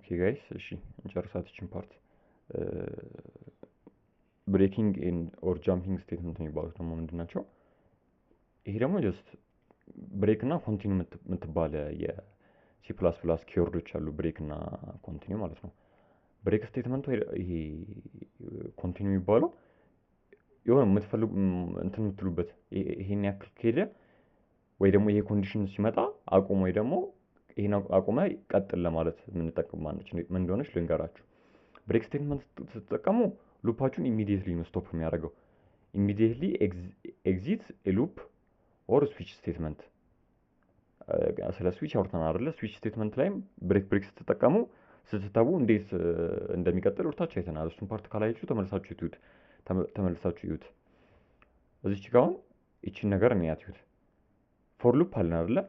ኦኬ ጋይስ እሺ እንጨርሳት እቺን ፓርት። ብሬኪንግ ኤንድ ኦር ጃምፒንግ ስቴትመንት የሚባሉት ደግሞ ምንድን ናቸው? ይሄ ደግሞ ጀስት ብሬክ እና ኮንቲኒው የምትባለ የሲ ፕላስ ፕላስ ኪወርዶች አሉ። ብሬክ እና ኮንቲኒው ማለት ነው። ብሬክ ስቴትመንቱ ይሄ ኮንቲኒው የሚባለው የሆነ የምትፈልጉ እንትን የምትሉበት ይሄን ያክል ከሄደ ወይ ደግሞ ይሄ ኮንዲሽን ሲመጣ አቁም ወይ ደግሞ ይሄን አቁመ ቀጥል ለማለት የምንጠቀም ማነች ምን እንደሆነች ልንገራችሁ። ብሬክ ስቴትመንት ስትጠቀሙ ሉፓችሁን ኢሚዲየትሊ ነው ስቶፕ የሚያደርገው። ኢሚዲየትሊ ኤግዚት ሉፕ ኦር ስዊች ስቴትመንት። ስለ ስዊች አውርተናል አይደለ? ስዊች ስቴትመንት ላይም ብሬክ ስትጠቀሙ ስትተቡ እንዴት እንደሚቀጥል ወርታችሁ አይተናል። እሱን ፓርት ካላያችሁ ተመልሳችሁ ይዩት። እዚች ጋር አሁን እቺን ነገር እንያት ይዩት። ፎር ሉፕ አለን አይደለ?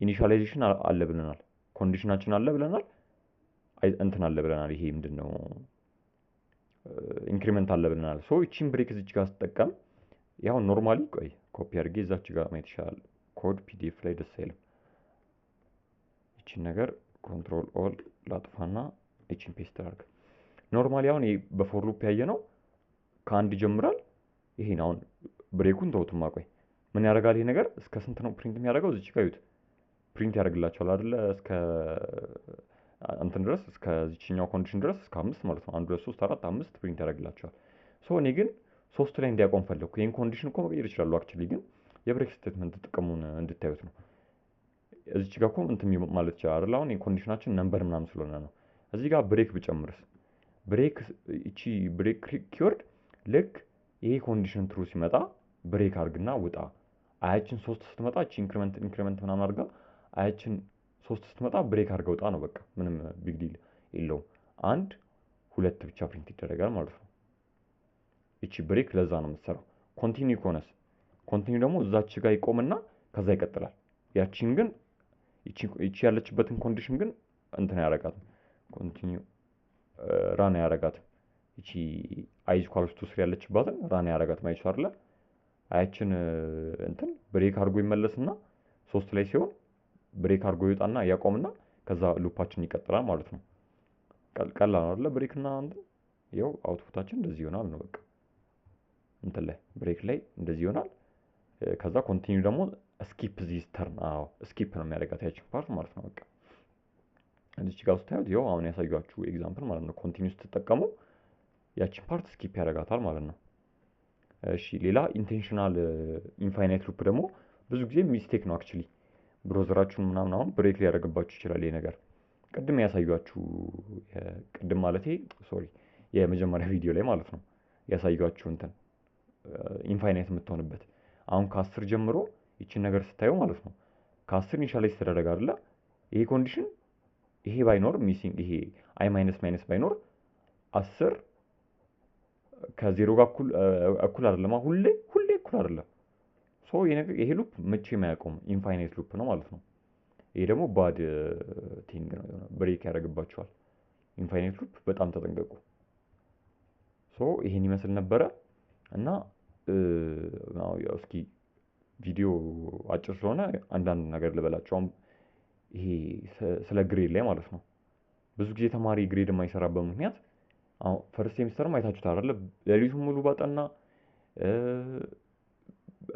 ኢኒሻላይዜሽን አለ ብለናል። ኮንዲሽናችን አለ ብለናል። እንትን አለ ብለናል። ይሄ ምንድነው? ኢንክሪመንት አለ ብለናል። ሶ እቺን ብሬክ እዚች ጋር ስትጠቀም ያው ኖርማሊ ቆይ ኮፒ አድርጌ እዛች ጋር ማየት ይችላል። ኮድ ፒዲኤፍ ላይ ደስ አይልም። እቺን ነገር ኮንትሮል ኦል ላጥፋና እቺን ፔስት አድርግ። ኖርማሊ አሁን ይሄ በፎር ሉፕ ያየነው ከአንድ ይጀምራል። ይሄን አሁን ብሬኩን ተውቱማ ቆይ ምን ያደርጋል ይሄ ነገር? እስከ ስንት ነው ፕሪንት የሚያደርገው? እዚች ጋር ይዩት። ፕሪንት ያደርግላችኋል አይደለ? እስከ እንትን ድረስ እስከ ዚችኛው ኮንዲሽን ድረስ እስከ 5 ማለት ነው። 1 2 3 4 5 ፕሪንት ያደርግላችኋል። ሶ እኔ ግን 3 ላይ እንዲያቆም ፈለኩ። ይሄን ኮንዲሽን እኮ መቀየር ይችላሉ አክቹሊ፣ ግን የብሬክ ስቴትመንት ጥቅሙን እንድታዩት ነው። እዚች ጋር እኮ እንትን ማለት ይችላል አይደል? አሁን የኮንዲሽናችን ነምበር ምናምን ስለሆነ ነው። እዚህ ጋር ብሬክ ብጨምርስ? ብሬክ እቺ ብሬክ ኪወርድ ልክ ይሄ ኮንዲሽን ትሩ ሲመጣ ብሬክ አድርግና ውጣ። አያችን 3 ስትመጣ እቺ ኢንክሪመንት ምናምን አድርጋ አያችን 3 ስትመጣ ብሬክ አድርጋ ውጣ ነው በቃ። ምንም ቢግ ዲል የለውም። 1 2 ብቻ ፕሪንት ይደረጋል ማለት ነው። እቺ ብሬክ ለዛ ነው የምትሰራው። ኮንቲኒው ከሆነስ? ኮንቲኒው ደግሞ እዛች ጋር ይቆምና ከዛ ይቀጥላል። ያቺን ግን እቺ ያለችበትን ኮንዲሽን ግን እንትን ያደርጋታል። ኮንቲኒው ራን ያደርጋታል። እቺ አይዝ ኳልስ ቱ 3 ያለችባትን ራን ያደርጋታል ማለት አይደለ? አያችን እንትን ብሬክ አድርጎ ይመለስና 3 ላይ ሲሆን ብሬክ አድርጎ ይወጣና ያቆምና ከዛ ሉፓችን ይቀጥላል ማለት ነው። ቀላል ነው አይደለ? ብሬክ እና እንትን ይኸው አውትፑታችን እንደዚህ ይሆናል ነው በቃ። እንትን ላይ ብሬክ ላይ እንደዚህ ይሆናል። ከዛ ኮንቲኒው ደግሞ ስኪፕ ዚስ ተርን። አዎ ስኪፕ ነው የሚያደርጋት ያቺን ፓርት ማለት ነው በቃ። እዚች ጋር ስታዩት ይኸው አሁን ያሳያችሁ ኤግዛምፕል ማለት ነው። ኮንቲኒው ስትጠቀሙ ያቺን ፓርት ስኪፕ ያደርጋታል ማለት ነው። እሺ ሌላ ኢንቴንሽናል ኢንፋይናይት ሉፕ ደግሞ ብዙ ጊዜ ሚስቴክ ነው አክቹሊ። ብሮዘራችሁን ምናምን አሁን ብሬክ ሊያደርግባችሁ ይችላል ይሄ ነገር። ቅድም ያሳያችሁ ቅድም ማለቴ ሶሪ የመጀመሪያ ቪዲዮ ላይ ማለት ነው ያሳያችሁ እንትን ኢንፋይናይት የምትሆንበት አሁን ከ10 ጀምሮ ይቺን ነገር ስታዩ ማለት ነው ከ10 ኢኒሻላይዝ ተደረገ አይደለ? ይሄ ኮንዲሽን ይሄ ባይኖር ሚሲንግ ይሄ አይ ማይነስ ባይኖር 10 ከዜሮ ጋር እኩል አይደለም። ሁሌ እኩል አይደለም። ሶ ይሄ ሉፕ መቼም አያቆም ኢንፋይናይት ሉፕ ነው ማለት ነው። ይሄ ደግሞ ባድ ቲንግ ነው፣ የሆነ ብሬክ ያደርግባችኋል። ኢንፋይናይት ሉፕ በጣም ተጠንቀቁ። ሶ ይሄን ይመስል ነበረ እና እስኪ ቪዲዮ አጭር ስለሆነ አንዳንድ ነገር ልበላችሁ። አሁን ይሄ ስለ ግሬድ ላይ ማለት ነው ብዙ ጊዜ ተማሪ ግሬድ የማይሰራበት ምክንያት አሁን ፈርስት ሴሚስተርም አይታችሁት አይደለ? ሌሊቱን ሙሉ ባጠና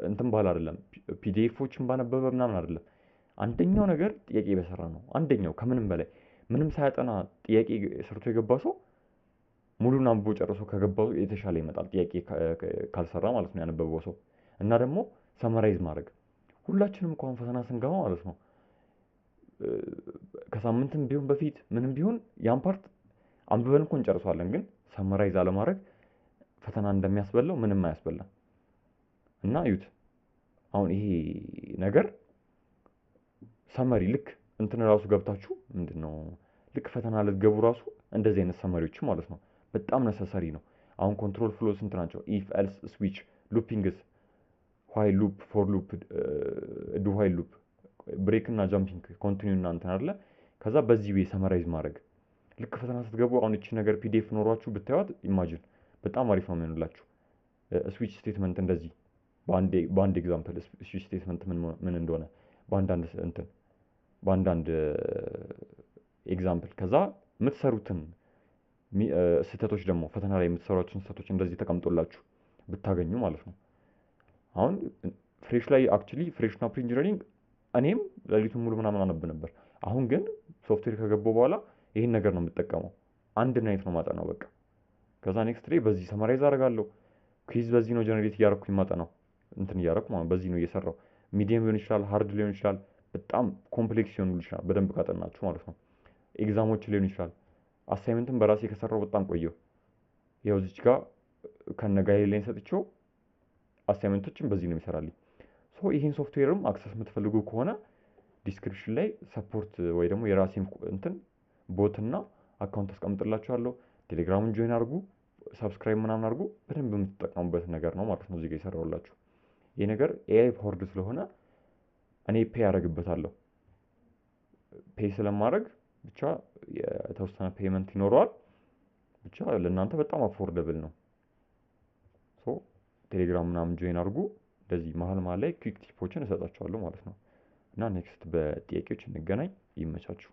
እንትን ባል አይደለም፣ ፒዲኤፎችን ባነበበ ምናምን አይደለም። አንደኛው ነገር ጥያቄ በሰራ ነው። አንደኛው ከምንም በላይ ምንም ሳያጠና ጥያቄ ሰርቶ የገባ ሰው ሙሉን አንብቦ ጨርሶ ከገባው የተሻለ ይመጣል፣ ጥያቄ ካልሰራ ማለት ነው ያነበበው ሰው። እና ደግሞ ሰመራይዝ ማድረግ ሁላችንም እንኳን ፈተና ስንገባ ማለት ነው ከሳምንትም ቢሆን በፊት ምንም ቢሆን ያን ፓርት አንብበን እኮ እንጨርሰዋለን፣ ግን ሰመራይዝ አለማድረግ ፈተና እንደሚያስበላው ምንም አያስበላም። እና እዩት አሁን ይሄ ነገር ሰመሪ ልክ እንትን ራሱ ገብታችሁ ምንድነው ልክ ፈተና ልትገቡ ራሱ እንደዚህ አይነት ሰመሪዎች ማለት ነው በጣም ነሰሰሪ ነው። አሁን ኮንትሮል ፍሎ ስንት ናቸው? ኢፍ ኤልስ ስዊች ሉፒንግስ ዋይል ሉፕ ፎር ሉፕ ዱ ዋይል ሉፕ ብሬክ እና ጃምፒንግ ኮንቲኒው እና እንትን አይደለ? ከዛ በዚህ ወይ ሰመራይዝ ማድረግ ልክ ፈተና ስትገቡ አሁን እቺ ነገር ፒዲኤፍ ኖሯችሁ ብታዩት ኢማጂን በጣም አሪፍ ነው የሚሆንላችሁ። ስዊች ስቴትመንት እንደዚህ በአንድ ኤግዛምፕል ስዊች ስቴትመንት ምን እንደሆነ በአንዳንድ ኤግዛምፕል ከዛ የምትሰሩትን ስህተቶች ደግሞ ፈተና ላይ የምትሰሯቸውን ስህተቶች እንደዚህ ተቀምጦላችሁ ብታገኙ ማለት ነው። አሁን ፍሬሽ ላይ አክቹሊ ፍሬሽ እና ፕሪ ኢንጂነሪንግ እኔም ሌሊቱን ሙሉ ምናምን አነብ ነበር። አሁን ግን ሶፍትዌር ከገባሁ በኋላ ይህን ነገር ነው የምጠቀመው። አንድ ናይት ነው ማጠናው በቃ። ከዛ ኔክስት ዴይ በዚህ ሰማራይዝ አደርጋለሁ። ኩዊዝ በዚህ ነው ጀነሬት እያደረኩኝ ማጠናው እንትን እያደረኩ ማለት በዚህ ነው እየሰራው። ሚዲየም ሊሆን ይችላል፣ ሃርድ ሊሆን ይችላል፣ በጣም ኮምፕሌክስ ሊሆን ይችላል በደንብ ካጠናችሁ ማለት ነው። ኤግዛሞች ሊሆን ይችላል። አሳይመንትም በራሴ ከሰራው በጣም ቆየው። ያው እዚች ጋር ከነ ጋይድላይን ሰጥቼው አሳይመንቶችን በዚህ ነው የሚሰራልኝ። ሶ ይህን ሶፍትዌርም አክሰስ የምትፈልጉ ከሆነ ዲስክሪፕሽን ላይ ሰፖርት ወይ ደግሞ የራሴን እንትን ቦትና አካውንት አስቀምጥላችኋለሁ። ቴሌግራሙን ጆይን አድርጉ፣ ሰብስክራይብ ምናምን አድርጉ። በደንብ የምትጠቀሙበት ነገር ነው ማለት ነው እዚህ ጋር የሰራሁላችሁ። ይህ ነገር ኤአይ ፓወርድ ስለሆነ እኔ ፔይ አደርግበታለሁ። ፔይ ስለማድረግ ብቻ የተወሰነ ፔይመንት ይኖረዋል። ብቻ ለእናንተ በጣም አፎርደብል ነው። ሶ ቴሌግራም ምናምን ጆይን አድርጉ። እንደዚህ መሀል መሀል ላይ ኩዊክ ቲፖችን እሰጣችኋለሁ ማለት ነው። እና ኔክስት በጥያቄዎች እንገናኝ። ይመቻችሁ።